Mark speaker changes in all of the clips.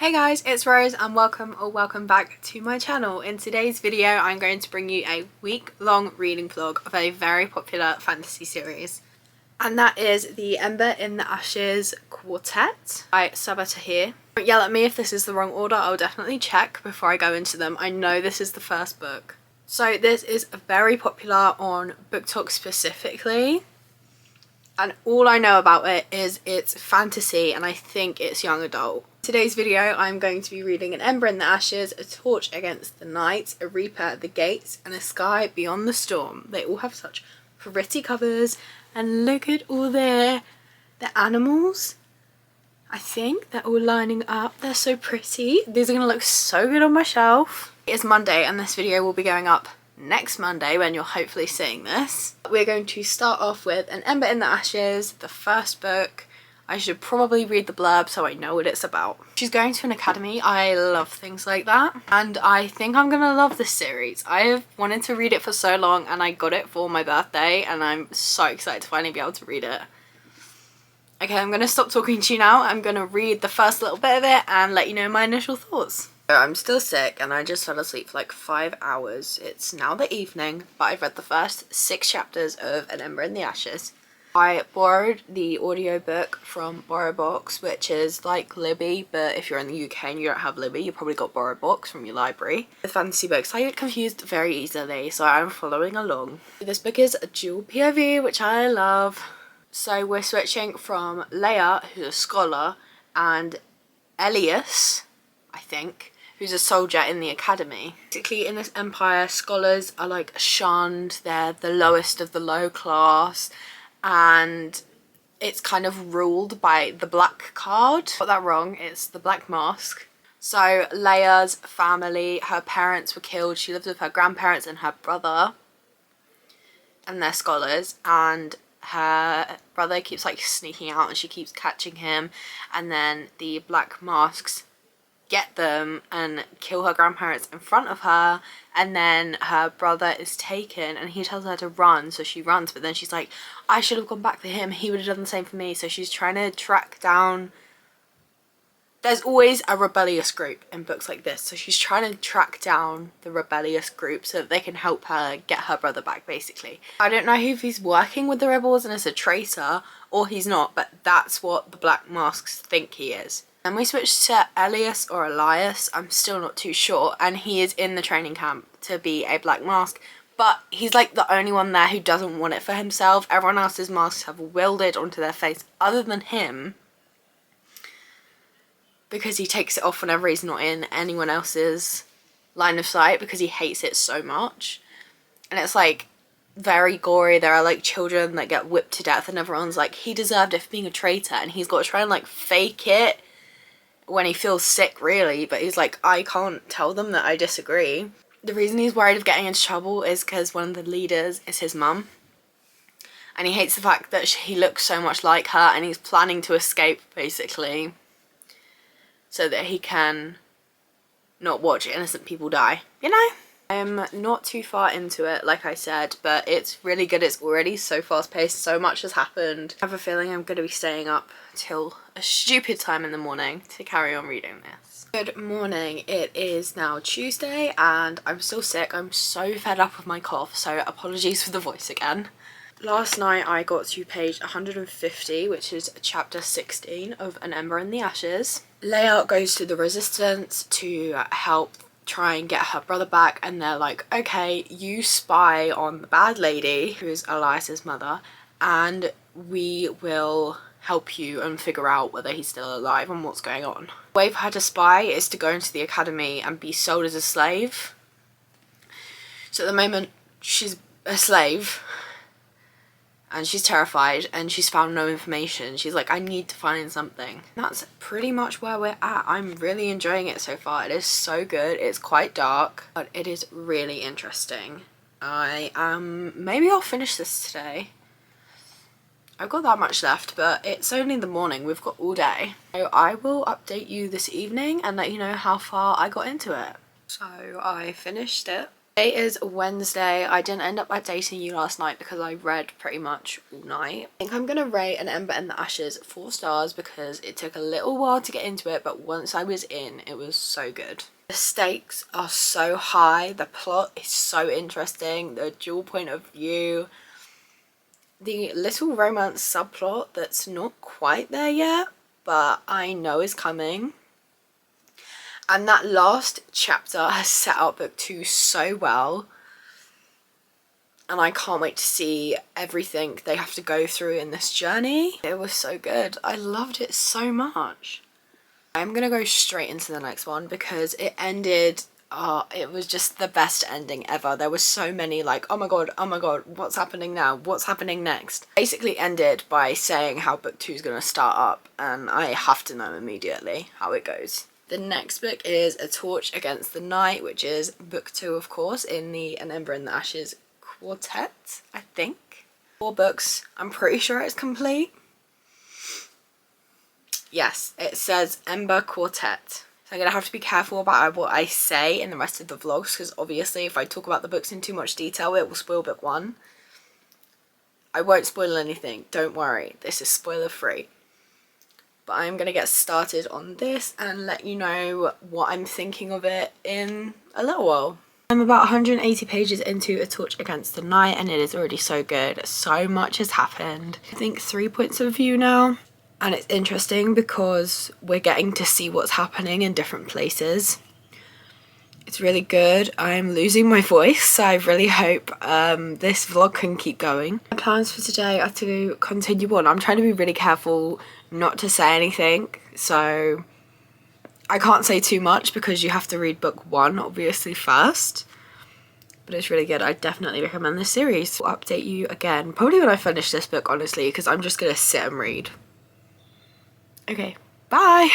Speaker 1: Hey guys, it's Rose and welcome back to my channel. In today's video I'm going to bring you a week-long reading vlog of a very popular fantasy series, and that is the Ember in the Ashes Quartet by Sabaa Tahir. Don't yell at me if this is the wrong order, I'll definitely check before I go into them. I know this is the first book. So this is very popular on BookTok specifically, and all I know about it is it's fantasy and I think it's young adult. In today's video I'm going to be reading An Ember in the Ashes, A Torch Against the Night, A Reaper at the Gates, and A Sky Beyond the Storm. They all have such pretty covers, and look at all the animals. I think they're all lining up. They're so pretty. These are going to look so good on my shelf. It's Monday and this video will be going up next Monday when you're hopefully seeing this. We're going to start off with An Ember in the Ashes, the first book. I should probably read the blurb so I know what it's about. She's going to an academy. I love things like that, and I think I'm gonna love this series. I have wanted to read it for so long and I got it for my birthday and I'm so excited to finally be able to read it. Okay, I'm gonna stop talking to you now. I'm gonna read the first little bit of it and let you know my initial thoughts. I'm still sick and I just fell asleep for like 5 hours. It's now the evening, but I've read the first 6 chapters of An Ember in the Ashes. I borrowed the audiobook from BorrowBox, which is like Libby, but if you're in the UK and you don't have Libby, you probably got BorrowBox from your library. With fantasy books, I get confused very easily, so I'm following along. This book is a dual POV, which I love. So we're switching from Leia, who's a scholar, and Elias, I think, who's a soldier in the academy. Basically, in this empire, scholars are like shunned. They're the lowest of the low class, and it's kind of ruled by the black card. Got that wrong, it's the black mask. So Leia's family, her parents were killed. She lives with her grandparents and her brother, and they're scholars, and her brother keeps like sneaking out and she keeps catching him, and then the black masks get them and kill her grandparents in front of her, and then her brother is taken and he tells her to run, so she runs, but then she's like, I should have gone back for him, he would have done the same for me. So she's trying to track down, there's always a rebellious group in books like this, so she's trying to track down the rebellious group so that they can help her get her brother back, basically. I don't know if he's working with the rebels and is a traitor or he's not, but that's what the black masks think he is. And we switch to Elias or Elias, I'm still not too sure, and he is in the training camp to be a black mask, but he's like the only one there who doesn't want it for himself. Everyone else's masks have welded onto their face other than him, because he takes it off whenever he's not in anyone else's line of sight because he hates it so much. And it's like very gory. There are like children that get whipped to death and everyone's like, he deserved it for being a traitor, and he's got to try and like fake it when he feels sick, really, but he's like, I can't tell them that I disagree. The reason he's worried of getting into trouble is because one of the leaders is his mum, and he hates the fact that he looks so much like her, and he's planning to escape, basically, so that he can not watch innocent people die, you know? I'm not too far into it, like I said, but it's really good. It's already so fast paced, so much has happened. I have a feeling I'm going to be staying up till a stupid time in the morning to carry on reading this. Good morning, it is now Tuesday and I'm still sick. I'm so fed up with my cough, so apologies for the voice again. Last night I got to page 150, which is chapter 16 of An Ember in the Ashes. Leia goes to the Resistance to help try and get her brother back, and they're like, okay, you spy on the bad lady who's Elias's mother and we will help you and figure out whether he's still alive and what's going on. The way for her to spy is to go into the academy and be sold as a slave. So at the moment she's a slave and she's terrified and she's found no information. She's like, I need to find something. That's pretty much where we're at. I'm really enjoying it so far. It is so good. It's quite dark, but it is really interesting. Maybe I'll finish this today. I've got that much left, but it's only the morning. We've got all day. So I will update you this evening and let you know how far I got into it. So I finished it Today is Wednesday. I didn't end up updating you last night because I read pretty much all night. I think I'm gonna rate An Ember in the Ashes 4 stars because it took a little while to get into it, but once I was in, it was so good. The stakes are so high, the plot is so interesting, the dual point of view, the little romance subplot that's not quite there yet, but I know is coming. And that last chapter has set up book 2 so well. And I can't wait to see everything they have to go through in this journey. It was so good. I loved it so much. I'm gonna go straight into the next one because it ended, it was just the best ending ever. There was so many like, oh my god, what's happening now? What's happening next? Basically ended by saying how book 2 is gonna start up, and I have to know immediately how it goes. The next book is A Torch Against the Night, which is book 2, of course, in the An Ember in the Ashes quartet, I think. 4 books. I'm pretty sure it's complete. Yes, it says Ember Quartet. So I'm going to have to be careful about what I say in the rest of the vlogs, because obviously if I talk about the books in too much detail, it will spoil book 1. I won't spoil anything, don't worry. This is spoiler free. But I'm going to get started on this and let you know what I'm thinking of it in a little while. I'm about 180 pages into A Torch Against the Night and it is already so good. So much has happened. I think 3 points of view now. And it's interesting because we're getting to see what's happening in different places. It's really good. I'm losing my voice, so I really hope this vlog can keep going. My plans for today are to continue on. I'm trying to be really careful not to say anything, so I can't say too much because you have to read book 1 obviously first. But it's really good. I definitely recommend this series. I'll update you again, probably when I finish this book, honestly, because I'm just going to sit and read. Okay, bye!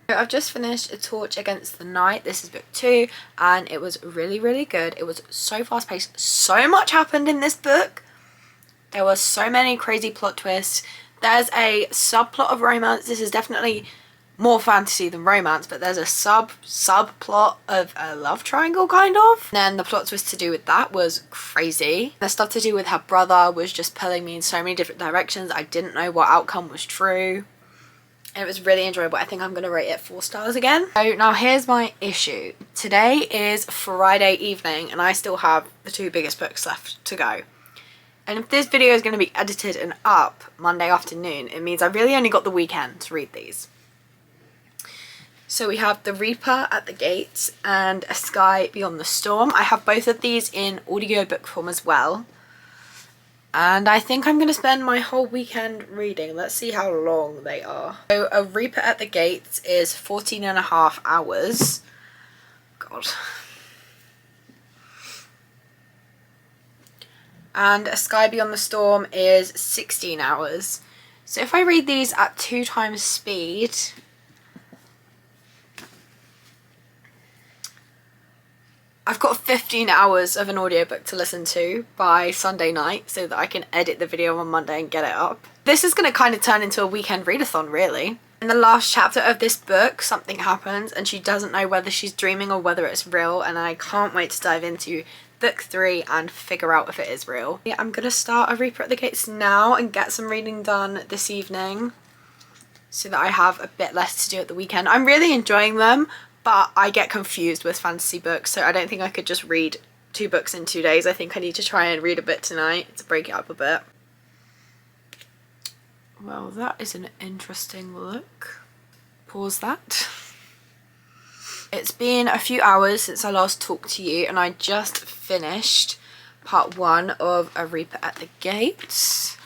Speaker 1: I've just finished A Torch Against the Night. This is book 2 and it was really, really good. It was so fast paced. So much happened in this book. There were so many crazy plot twists. There's a subplot of romance. This is definitely more fantasy than romance, but there's a subplot of a love triangle kind of. And then the plot twist to do with that was crazy. The stuff to do with her brother was just pulling me in so many different directions. I didn't know what outcome was true. It was really enjoyable. I think I'm going to rate it 4 stars again. So now here's my issue. Today is Friday evening and I still have the 2 biggest books left to go. And if this video is going to be edited and up Monday afternoon, it means I really only got the weekend to read these. So we have The Reaper at the Gates and A Sky Beyond the Storm. I have both of these in audiobook form as well. And I think I'm going to spend my whole weekend reading. Let's see how long they are. So A Reaper at the Gates is 14.5 hours. God. And A Sky Beyond the Storm is 16 hours. So if I read these at 2 times speed, I've got 15 hours of an audiobook to listen to by Sunday night so that I can edit the video on Monday and get it up. This is going to kind of turn into a weekend readathon, really. In the last chapter of this book, something happens and she doesn't know whether she's dreaming or whether it's real, and I can't wait to dive into book 3 and figure out if it is real. Yeah, I'm going to start A Reaper at the Gates now and get some reading done this evening so that I have a bit less to do at the weekend. I'm really enjoying them. But I get confused with fantasy books, so I don't think I could just read 2 books in 2 days. I think I need to try and read a bit tonight to break it up a bit. Well, that is an interesting look. Pause that. It's been a few hours since I last talked to you, and I just finished part 1 of A Reaper at the Gates.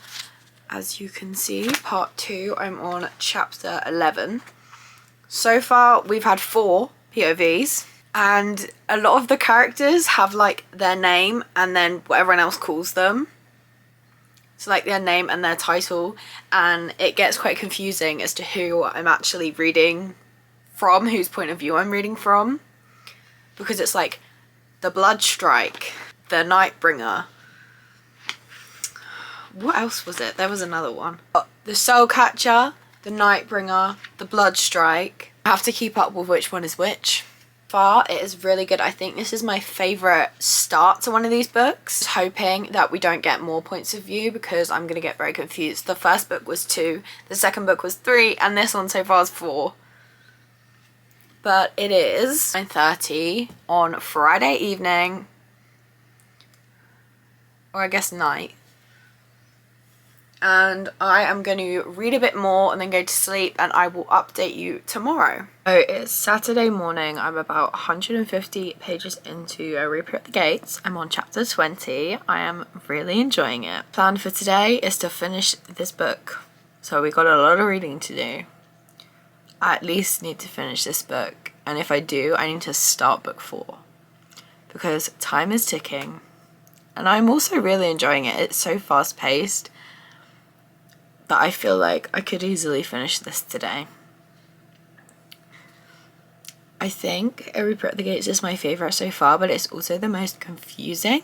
Speaker 1: As you can see, part 2, I'm on chapter 11. So far, we've had 4 POVs, and a lot of the characters have like their name and then what everyone else calls them. So like their name and their title, and it gets quite confusing as to who I'm actually reading from, whose point of view I'm reading from. Because it's like the Bloodstrike, the Nightbringer. What else was it? There was another one. The Soulcatcher, the Nightbringer, the Bloodstrike. I have to keep up with which one is which. Far, it is really good. I think this is my favorite start to one of these books. Hoping that we don't get more points of view because I'm gonna get very confused. The first book was 2, the second book was 3, and this one so far is 4. But it is 9:30 on Friday evening, or I guess night, and I am going to read a bit more and then go to sleep, and I will update you tomorrow. So it's Saturday morning. I'm about 150 pages into A Reaper at the Gates. I'm on chapter 20. I am really enjoying it. Plan for today is to finish this book, so we got a lot of reading to do. I at least need to finish this book, and if I do, I need to start book 4 because time is ticking, and I'm also really enjoying it. It's so fast paced that I feel like I could easily finish this today. I think A Reaper at the Gates is my favourite so far, but it's also the most confusing.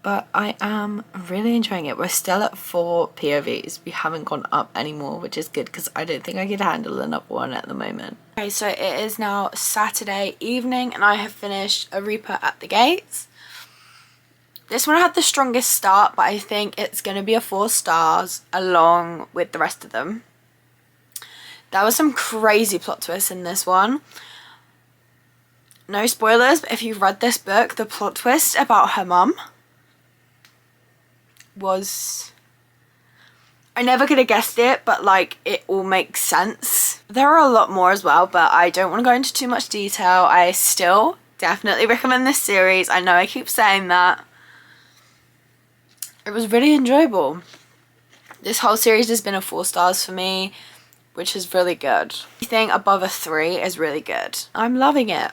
Speaker 1: But I am really enjoying it. We're still at 4 POVs. We haven't gone up anymore, which is good because I don't think I could handle another one at the moment. Okay, so it is now Saturday evening and I have finished A Reaper at the Gates. This one had the strongest start, but I think it's going to be a 4 stars along with the rest of them. There was some crazy plot twists in this one. No spoilers, but if you've read this book, the plot twist about her mum was... I never could have guessed it, but like it all makes sense. There are a lot more as well, but I don't want to go into too much detail. I still definitely recommend this series. I know I keep saying that. It was really enjoyable. This whole series has been a 4 stars for me, which is really good. Anything above a 3 is really good. I'm loving it.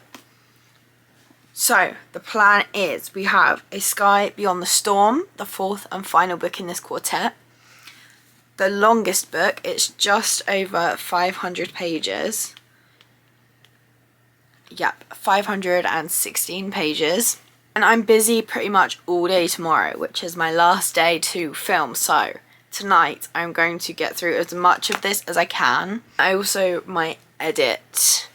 Speaker 1: So the plan is we have A Sky Beyond the Storm, the 4th and final book in this quartet. The longest book, it's just over 500 pages. Yep, 516 pages. And I'm busy pretty much all day tomorrow, which is my last day to film. So tonight I'm going to get through as much of this as I can. I also might edit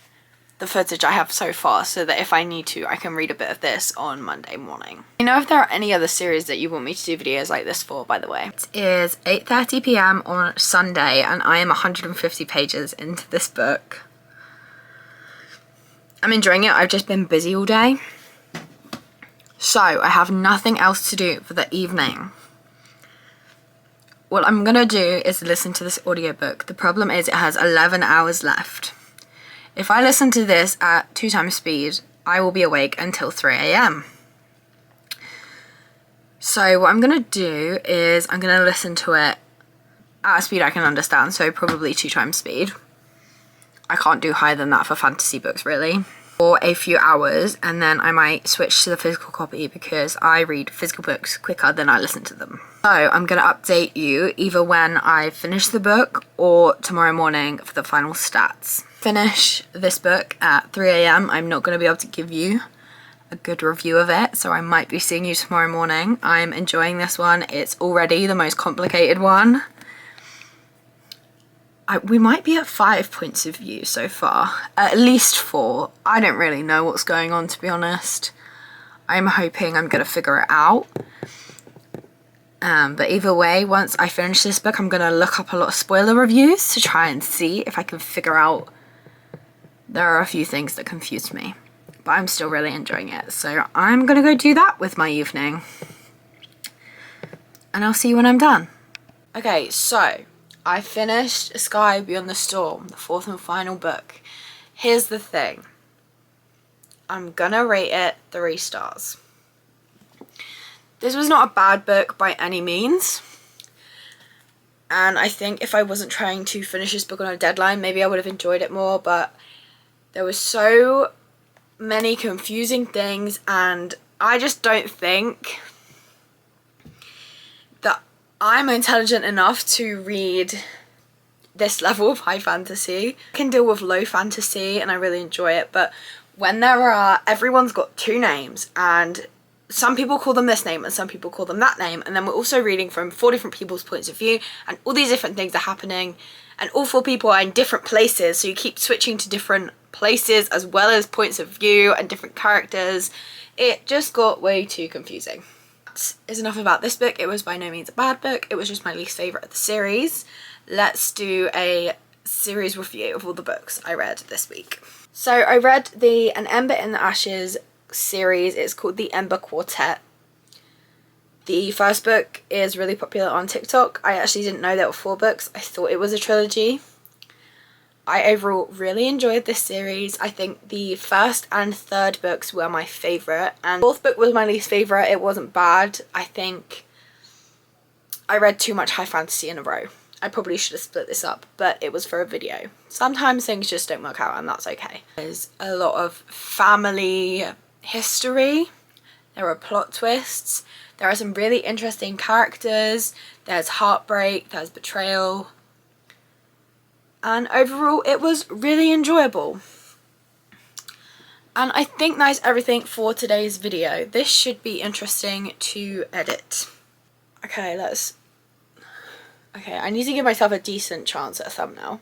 Speaker 1: the footage I have so far so that if I need to, I can read a bit of this on Monday morning. You know if there are any other series that you want me to do videos like this for, by the way. It is 8:30 p.m. on Sunday and I am 150 pages into this book. I'm enjoying it. I've just been busy all day. So I have nothing else to do for the evening. What I'm gonna do is listen to this audiobook. The problem is it has 11 hours left. If I listen to this at 2 times speed, I will be awake until 3 a.m. So what I'm gonna do is I'm gonna listen to it at a speed I can understand, so probably 2 times speed. I can't do higher than that for fantasy books, really. For a few hours, and then I might switch to the physical copy because I read physical books quicker than I listen to them. So I'm going to update you either when I finish the book or tomorrow morning for the final stats. Finish this book at 3 a.m. I'm not going to be able to give you a good review of it, so I might be seeing you tomorrow morning. I'm enjoying this one. It's already the most complicated one. We might be at 5 points of view so far, at least 4. I don't really know what's going on, to be honest. I'm hoping I'm going to figure it out. But either way, once I finish this book, I'm going to look up a lot of spoiler reviews to try and see if I can figure out. There are a few things that confused me, but I'm still really enjoying it. So I'm going to go do that with my evening. And I'll see you when I'm done. Okay, so I finished A Sky Beyond the Storm, the 4th and final book. Here's the thing. I'm gonna rate it 3 stars. This was not a bad book by any means. And I think if I wasn't trying to finish this book on a deadline, maybe I would have enjoyed it more. But there were so many confusing things, and I just don't think that I'm intelligent enough to read this level of high fantasy. I can deal with low fantasy and I really enjoy it, but when everyone's got 2 names and some people call them this name and some people call them that name, and then we're also reading from 4 different people's points of view and all these different things are happening and all 4 people are in different places, so you keep switching to different places as well as points of view and different characters. It just got way too confusing. That is enough about this book. It was by no means a bad book. It was just my least favourite of the series. Let's do a series review of all the books I read this week. So I read An Ember in the Ashes series. It's called the Ember Quartet. The first book is really popular on TikTok. I actually didn't know there were 4 books. I thought it was a trilogy. I overall really enjoyed this series. I think the first and third books were my favourite, and the fourth book was my least favourite. It wasn't bad. I think I read too much high fantasy in a row. I probably should have split this up, but it was for a video. Sometimes things just don't work out, and that's okay. There's a lot of family history. There are plot twists. There are some really interesting characters. There's heartbreak, there's betrayal. And overall, it was really enjoyable. And I think that is everything for today's video. This should be interesting to edit. Okay, I need to give myself a decent chance at a thumbnail.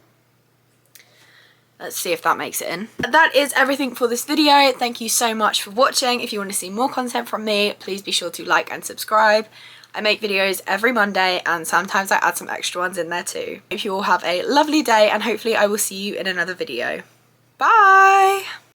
Speaker 1: Let's see if that makes it in. That is everything for this video. Thank you so much for watching. If you want to see more content from me, please be sure to like and subscribe. I make videos every Monday and sometimes I add some extra ones in there too. If you all have a lovely day, and hopefully I will see you in another video. Bye!